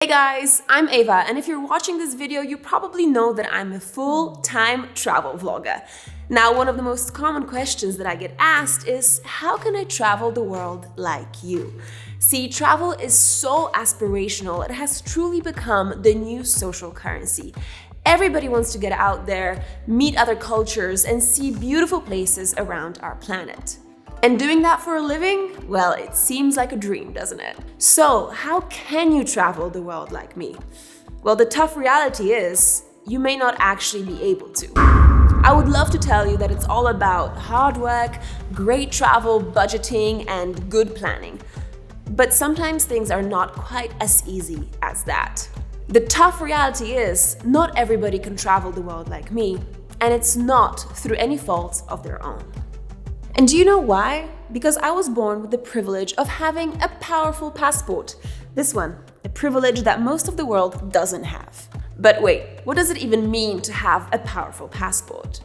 Hey guys, I'm Ava, and if you're watching this video, you probably know that I'm a full-time travel vlogger. Now, one of the most common questions that I get asked is, how can I travel the world like you? See, travel is so aspirational, it has truly become the new social currency. Everybody wants to get out there, meet other cultures, and see beautiful places around our planet. And doing that for a living? Well, it seems like a dream, doesn't it? So, how can you travel the world like me? Well, the tough reality is, you may not actually be able to. I would love to tell you that it's all about hard work, great travel, budgeting, and good planning. But sometimes things are not quite as easy as that. The tough reality is, not everybody can travel the world like me, and it's not through any fault of their own. And do you know why? Because I was born with the privilege of having a powerful passport. This one, a privilege that most of the world doesn't have. But wait, what does it even mean to have a powerful passport?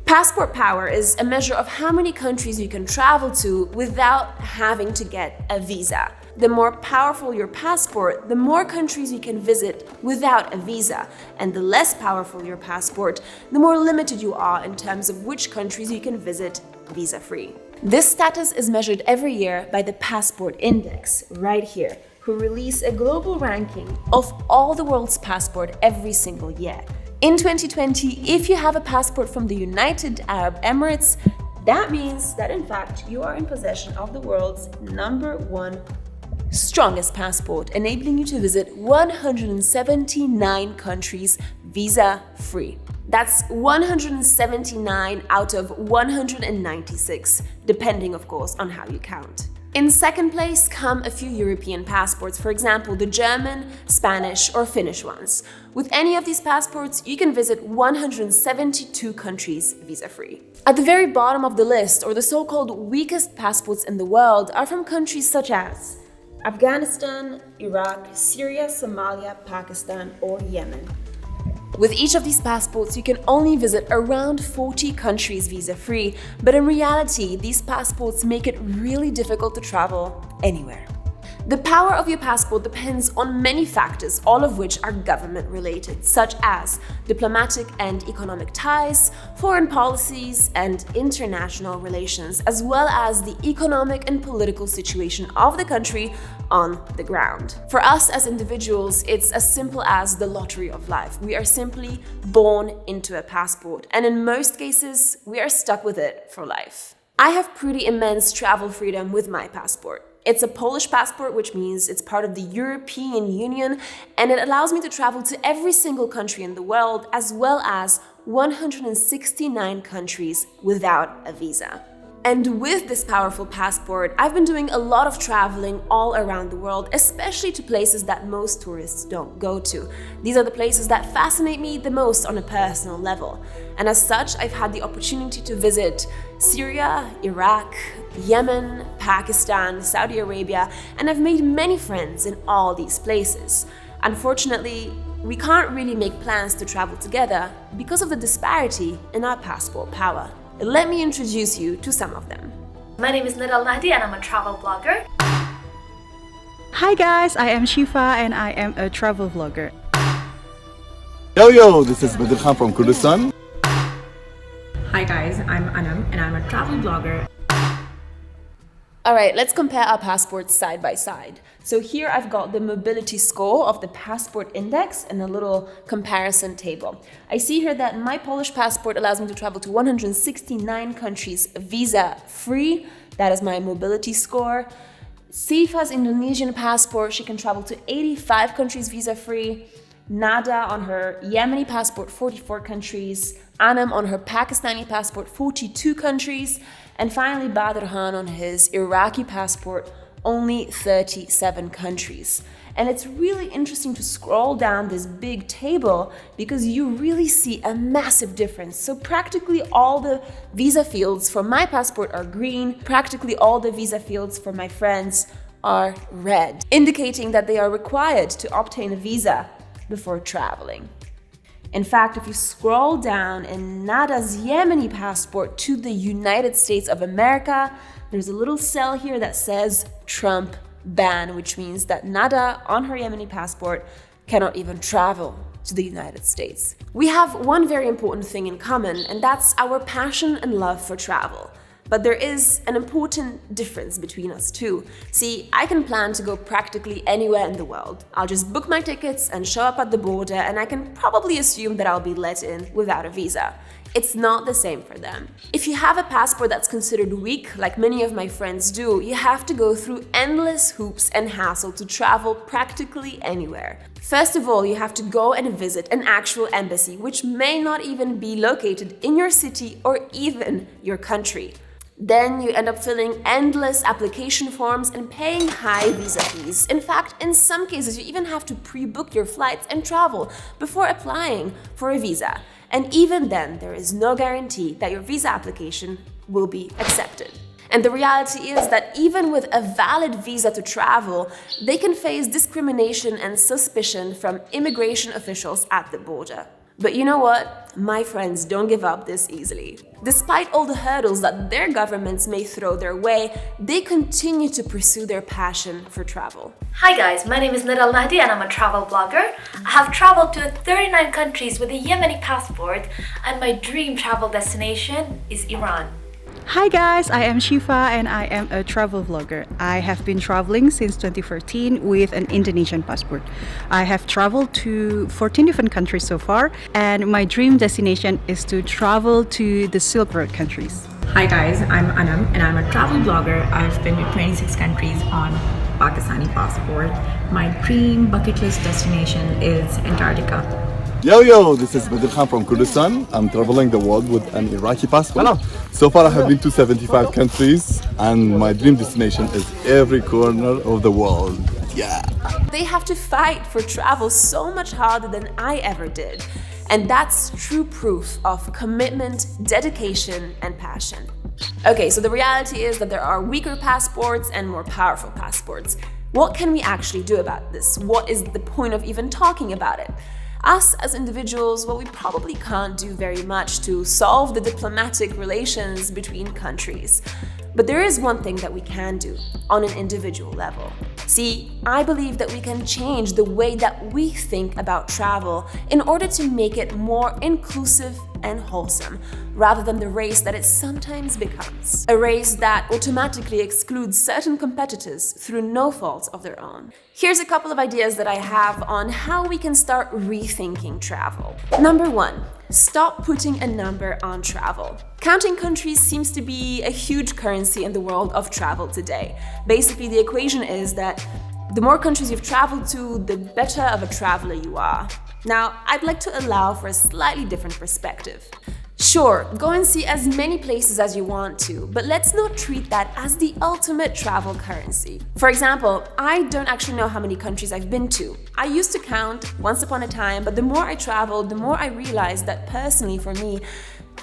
Passport power is a measure of how many countries you can travel to without having to get a visa. The more powerful your passport, the more countries you can visit without a visa. And the less powerful your passport, the more limited you are in terms of which countries you can visit visa-free. This status is measured every year by the Passport Index, right here, who release a global ranking of all the world's passport every single year. In 2020, if you have a passport from the United Arab Emirates, that means that in fact you are in possession of the world's #1 strongest passport, enabling you to visit 179 countries visa-free. That's 179 out of 196, depending of course on how you count. In second place come a few European passports, for example, the German, Spanish, or Finnish ones. With any of these passports, you can visit 172 countries visa-free. At the very bottom of the list, or the so-called weakest passports in the world, are from countries such as Afghanistan, Iraq, Syria, Somalia, Pakistan, or Yemen. With each of these passports, you can only visit around 40 countries visa-free, but in reality, these passports make it really difficult to travel anywhere. The power of your passport depends on many factors, all of which are government-related, such as diplomatic and economic ties, foreign policies, and international relations, as well as the economic and political situation of the country on the ground. For us as individuals, it's as simple as the lottery of life. We are simply born into a passport, and in most cases, we are stuck with it for life. I have pretty immense travel freedom with my passport. It's a Polish passport, which means it's part of the European Union, and it allows me to travel to every single country in the world, as well as 169 countries without a visa. And with this powerful passport, I've been doing a lot of traveling all around the world, especially to places that most tourists don't go to. These are the places that fascinate me the most on a personal level. And as such, I've had the opportunity to visit Syria, Iraq, Yemen, Pakistan, Saudi Arabia, and I've made many friends in all these places. Unfortunately, we can't really make plans to travel together because of the disparity in our passport power. Let me introduce you to some of them. My name is Nidal Nahdi and I'm a travel blogger. Hi guys, I am Shifa and I am a travel vlogger. Yo, this is BADERKHAN from Kurdistan. Hi guys, I'm Anam and I'm a travel blogger. All right, let's compare our passports side by side. So here I've got the mobility score of the Passport Index and a little comparison table. I see here that my Polish passport allows me to travel to 169 countries visa-free. That is my mobility score. SYIFA'S Indonesian passport, she can travel to 85 countries visa-free. Nada on her Yemeni passport, 44 countries. Anam on her Pakistani passport, 42 countries. And finally, Baderkhan on his Iraqi passport, only 37 countries. And it's really interesting to scroll down this big table because you really see a massive difference. So practically all the visa fields for my passport are green. Practically all the visa fields for my friends are red, indicating that they are required to obtain a visa before traveling. In fact, if you scroll down in Nada's Yemeni passport to the United States of America, there's a little cell here that says Trump ban, which means that Nada on her Yemeni passport cannot even travel to the United States. We have one very important thing in common, and that's our passion and love for travel. But there is an important difference between us too. See, I can plan to go practically anywhere in the world. I'll just book my tickets and show up at the border, and I can probably assume that I'll be let in without a visa. It's not the same for them. If you have a passport that's considered weak, like many of my friends do, you have to go through endless hoops and hassle to travel practically anywhere. First of all, you have to go and visit an actual embassy, which may not even be located in your city or even your country. Then you end up filling endless application forms and paying high visa fees. In fact, in some cases, you even have to pre-book your flights and travel before applying for a visa. And even then, there is no guarantee that your visa application will be accepted. And the reality is that even with a valid visa to travel, they can face discrimination and suspicion from immigration officials at the border. But you know what? My friends don't give up this easily. Despite all the hurdles that their governments may throw their way, they continue to pursue their passion for travel. Hi guys, my name is Nida Al-Mahdi and I'm a travel blogger. I have traveled to 39 countries with a Yemeni passport, and my dream travel destination is Iran. Hi guys, I am Shifa and I am a travel vlogger. I have been traveling since 2014 with an Indonesian passport. I have traveled to 14 different countries so far, and my dream destination is to travel to the Silk Road countries. Hi guys, I'm Anam and I'm a travel blogger. I've been to 26 countries on Pakistani passport. My dream bucket list destination is Antarctica. Yo, this is BADERKHAN from Kurdistan. I'm traveling the world with an Iraqi passport. So far I have been to 75 countries, and my dream destination is every corner of the world. Yeah. They have to fight for travel so much harder than I ever did. And that's true proof of commitment, dedication, and passion. Okay, so the reality is that there are weaker passports and more powerful passports. What can we actually do about this? What is the point of even talking about it? Us as individuals, well, we probably can't do very much to solve the diplomatic relations between countries. But there is one thing that we can do on an individual level. See, I believe that we can change the way that we think about travel in order to make it more inclusive and wholesome, rather than the race that it sometimes becomes. A race that automatically excludes certain competitors through no fault of their own. Here's a couple of ideas that I have on how we can start rethinking travel. Number 1. Stop putting a number on travel. Counting countries seems to be a huge currency in the world of travel today. Basically, the equation is that the more countries you've traveled to, the better of a traveler you are. Now, I'd like to allow for a slightly different perspective. Sure, go and see as many places as you want to, but let's not treat that as the ultimate travel currency. For example, I don't actually know how many countries I've been to. I used to count once upon a time, but the more I traveled, the more I realized that personally for me,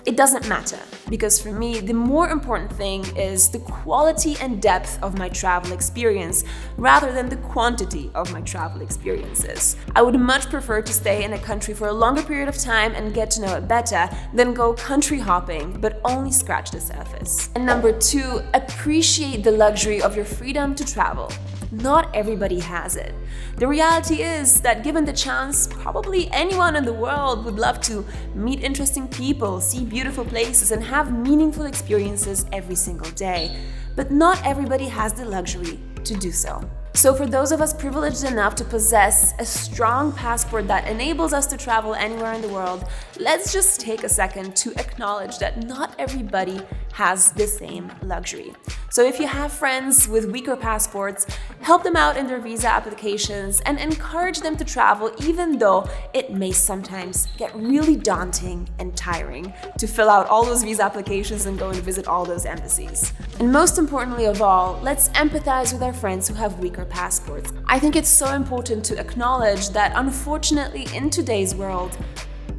it doesn't matter, because for me, the more important thing is the quality and depth of my travel experience rather than the quantity of my travel experiences. I would much prefer to stay in a country for a longer period of time and get to know it better than go country hopping but only scratch the surface. And number 2, appreciate the luxury of your freedom to travel. Not everybody has it. The reality is that given the chance, probably anyone in the world would love to meet interesting people, see beautiful places, and have meaningful experiences every single day. But not everybody has the luxury to do so. So for those of us privileged enough to possess a strong passport that enables us to travel anywhere in the world, let's just take a second to acknowledge that not everybody has the same luxury. So if you have friends with weaker passports, help them out in their visa applications and encourage them to travel, even though it may sometimes get really daunting and tiring to fill out all those visa applications and go and visit all those embassies. And most importantly of all, let's empathize with our friends who have weaker passports. I think it's so important to acknowledge that unfortunately in today's world,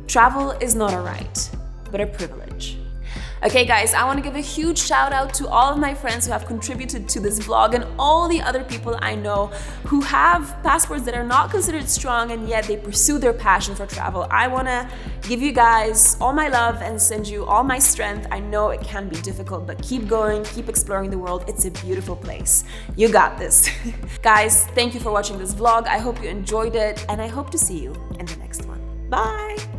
travel is not a right, but a privilege. Okay guys, I want to give a huge shout out to all of my friends who have contributed to this vlog and all the other people I know who have passports that are not considered strong and yet they pursue their passion for travel. I want to give you guys all my love and send you all my strength. I know it can be difficult, but keep going, keep exploring the world. It's a beautiful place. You got this. Guys, thank you for watching this vlog. I hope you enjoyed it and I hope to see you in the next one. Bye!